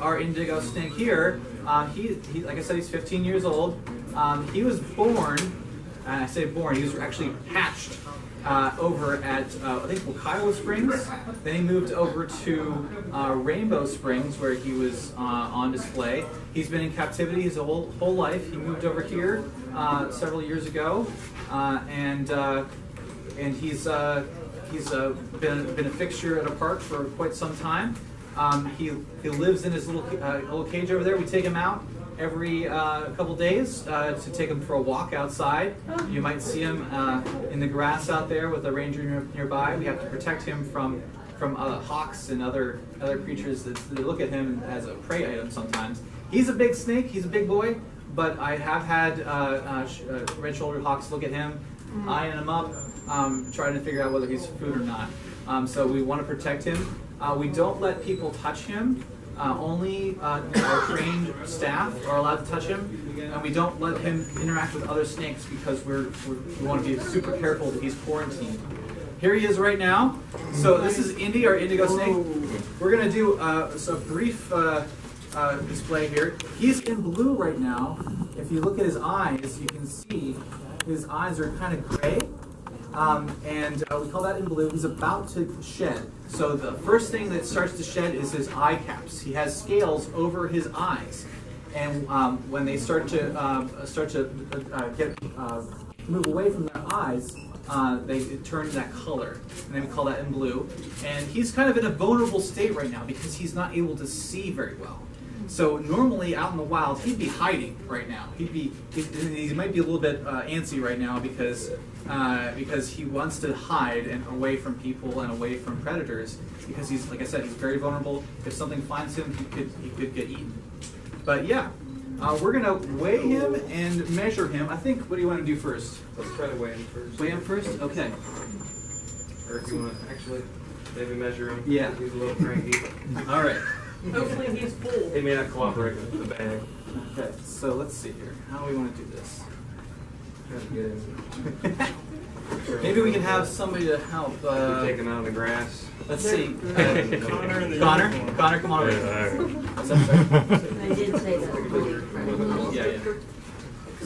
our Indigo snake here, he like I said, he's 15 years old. He was born, and I say born, he was actually hatched over at, I think, Wakiowa Springs. Then he moved over to Rainbow Springs, where he was on display. He's been in captivity his whole life. He moved over here several years ago, and he's been a fixture at a park for quite some time. He lives in his little cage over there. We take him out every couple days to take him for a walk outside. You might see him in the grass out there with a ranger nearby. We have to protect him from hawks and other creatures that look at him as a prey item sometimes. He's a big snake. He's a big boy, but I have had red-shouldered hawks look at him, eyeing him up, trying to figure out whether he's food or not. So we want to protect him. We don't let people touch him. Only our trained staff are allowed to touch him, and we don't let him interact with other snakes because we want to be super careful that he's quarantined. Here he is right now. So this is Indy, our Indigo snake. We're going to do a brief display here. He's in blue right now. If you look at his eyes, you can see his eyes are kind of gray. And we call that in blue. He's about to shed. So the first thing that starts to shed is his eye caps. He has scales over his eyes, and when they start to move away from their eyes, they turn that color, and then we call that in blue. And he's kind of in a vulnerable state right now because he's not able to see very well. So normally out in the wild, he'd be hiding right now. He might be a little bit antsy right now because he wants to hide and away from people and away from predators, because he's, like I said, he's very vulnerable. If something finds him, he could get eaten. But yeah, we're gonna weigh him and measure him. I think. What do you want to do first? Let's try to weigh him first. Weigh him first? Okay. Or if you want to actually maybe measure him. Yeah. He's a little cranky. All right. Hopefully he's full. He may not cooperate with the bag. Okay. So let's see here. How do we want to do this? Trying to get him. Maybe we can have somebody to help. Take him out of the grass. Let's see. Connor, Connor, come on over. I did say that. Yeah.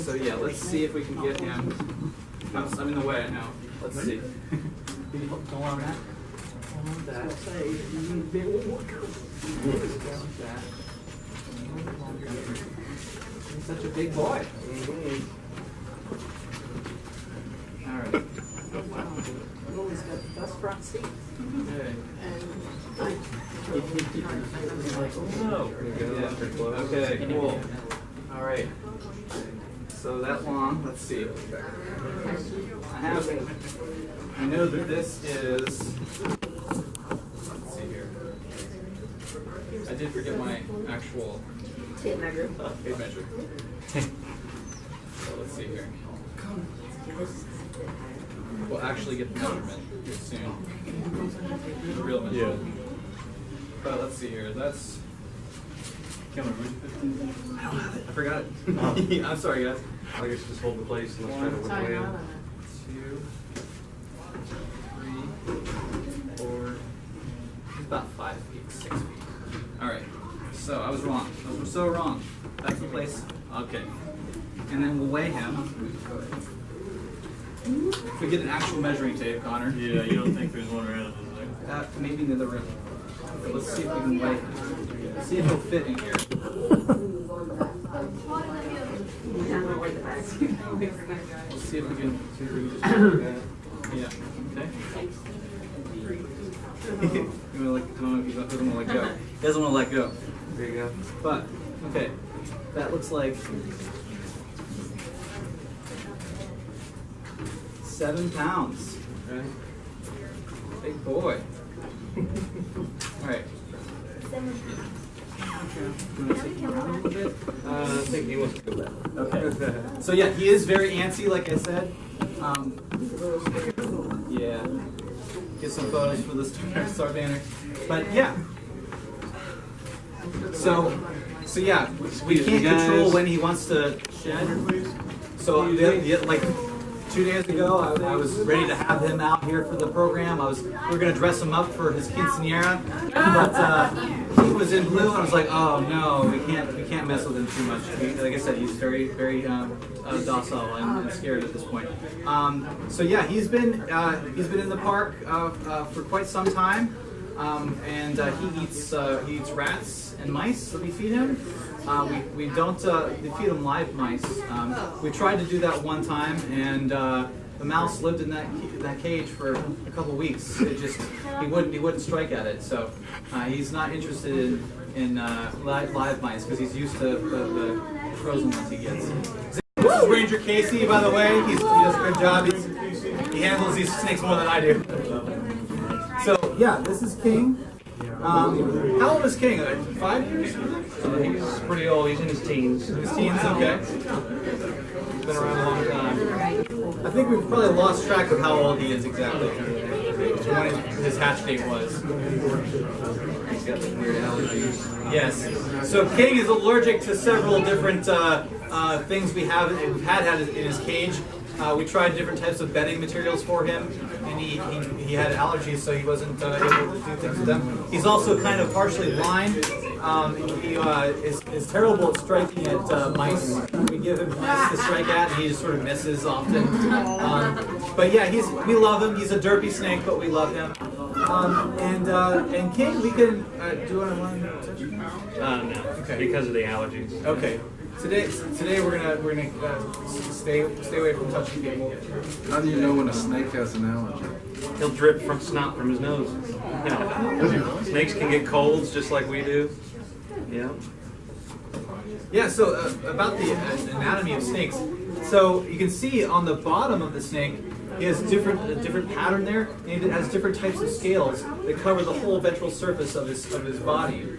So yeah, let's see if we can get him. I'm in the way now. Let's see. Can you hold on that? Hold on that. He's such a big boy. All right. Wow. He's always got the best front seat. Okay. no. Yeah. Okay, cool. All right. So that long, let's see. I know that this is, let's see here. I did forget my actual Tape measure. tape measure. So let's see here. We'll actually get the measurement soon. The real measurement. Yeah. But let's see here. That's. I don't have it. I forgot it. I'm sorry, guys. I guess just hold the place and let's try to weigh him. 2, 3, 4. It's about 5 feet, 6 feet. All right. So I was wrong. I was so wrong. That's the place. Okay. And then we'll weigh him. If we get an actual measuring tape, Connor. Yeah, you don't think there's one around, is there? Maybe in the other room. Okay, let's see if we can weigh him. See if he'll fit in here. Let's see if we can just do that. Yeah. Okay. He doesn't want to let go. He doesn't want to let go. There you go. But, okay. That looks like 7 pounds. Okay. Big boy. All right. I think he wants to go back. Okay. So yeah, he is very antsy, like I said. Yeah. Get some photos for the star banner. But yeah. So yeah, we can't control when he wants to shed. So like 2 days ago, I was ready to have him out here for the program. We were going to dress him up for his quinceañera, but he was in blue, I was like, oh no, we can't mess with him too much. Like I said, he's very docile and scared at this point. So yeah, he's been in the park for quite some time, and he eats rats and mice that we feed him. We don't we feed him live mice. We tried to do that one time, and the mouse lived in that cage for a couple of weeks. He wouldn't strike at it. So he's not interested in live mice because he's used to the frozen ones he gets. This is Ranger Casey, by the way. He does a good job. He handles these snakes more than I do. So yeah, this is King. How old is King? 5 years? He's pretty old. He's in his teens. His teens, okay. He's been around a long time. I think we've probably lost track of how old he is exactly. When his hatch date was. He's got some weird allergies. Yes. So King is allergic to several different things we've had in his cage. We tried different types of bedding materials for him, and he had allergies, so he wasn't able to do things with them. He's also kind of partially blind. He is terrible at striking at mice. We give him mice to strike at, and he just sort of misses often. But yeah, we love him. He's a derpy snake, but we love him. And King, we can do it on one. No, okay. Because of the allergies. Okay. Today we're gonna stay away from touching people. How do you know when a snake has an allergy? He'll drip from snot from his nose. Snakes can get colds just like we do. Yeah. Yeah. So about the anatomy of snakes. So you can see on the bottom of the snake, he has a different pattern there, and it has different types of scales that cover the whole ventral surface of his body.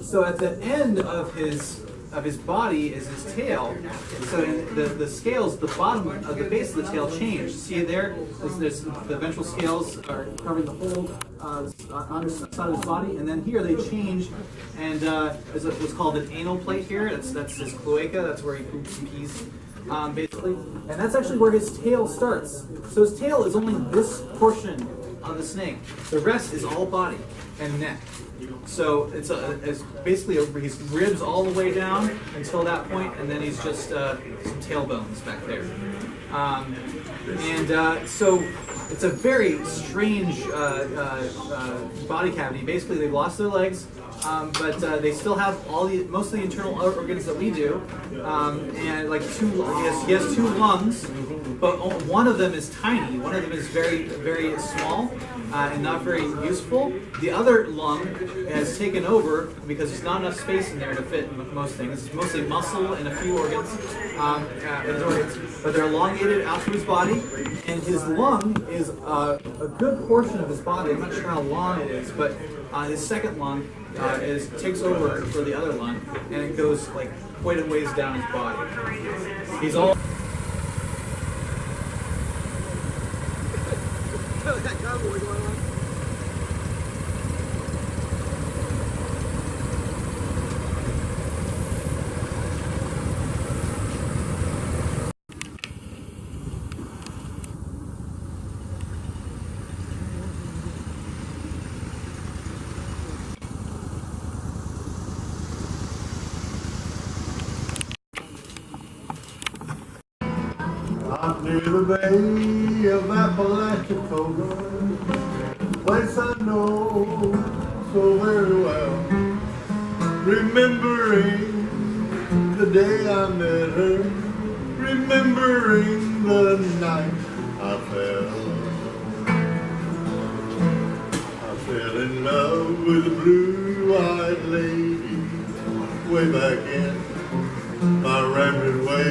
So at the end of his body is his tail. So the scales at the bottom of the base of the tail change. See there? There's the ventral scales are covering the whole side of his body, and then here they change, and there's what's called an anal plate here. That's his cloaca. That's where he poops and pees. Basically, and that's actually where his tail starts. So his tail is only this portion of the snake. The rest is all body and neck. So it's basically his ribs all the way down until that point, and then he's just some tailbones back there. So it's a very strange body cavity. Basically, they've lost their legs. But they still have most of the internal organs that we do, and like he has 2 lungs, but one of them is tiny. One of them is very, very small and not very useful. The other lung has taken over because there's not enough space in there to fit most things. It's mostly muscle and a few organs, but they're elongated out through his body, and his lung is a good portion of his body. I'm not sure how long it is, but his second lung takes over for the other lung, and it goes like quite a ways down his body. He's all. I'm near the bay of Apalachicola, place I know so very well. Remembering the day I met her, remembering the night I fell in love with a blue-eyed lady way back in my rambling way.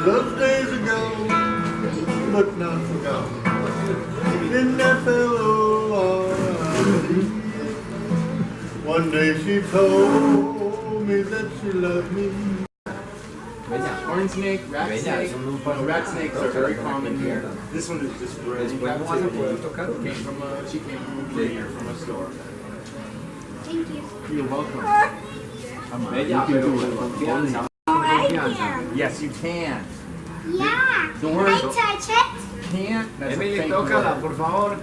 Those days ago, look not forgotten, in F-L-O-R-I-D. One day she told me that she loved me. Horn snake, rat snake. Rat snakes are very common here. This one is just red. She came from a store. Thank you. You're welcome. Yes, you can. Yeah. Don't worry. Can I touch it? Can't. That's Emily, a fake tócala, word. por favor.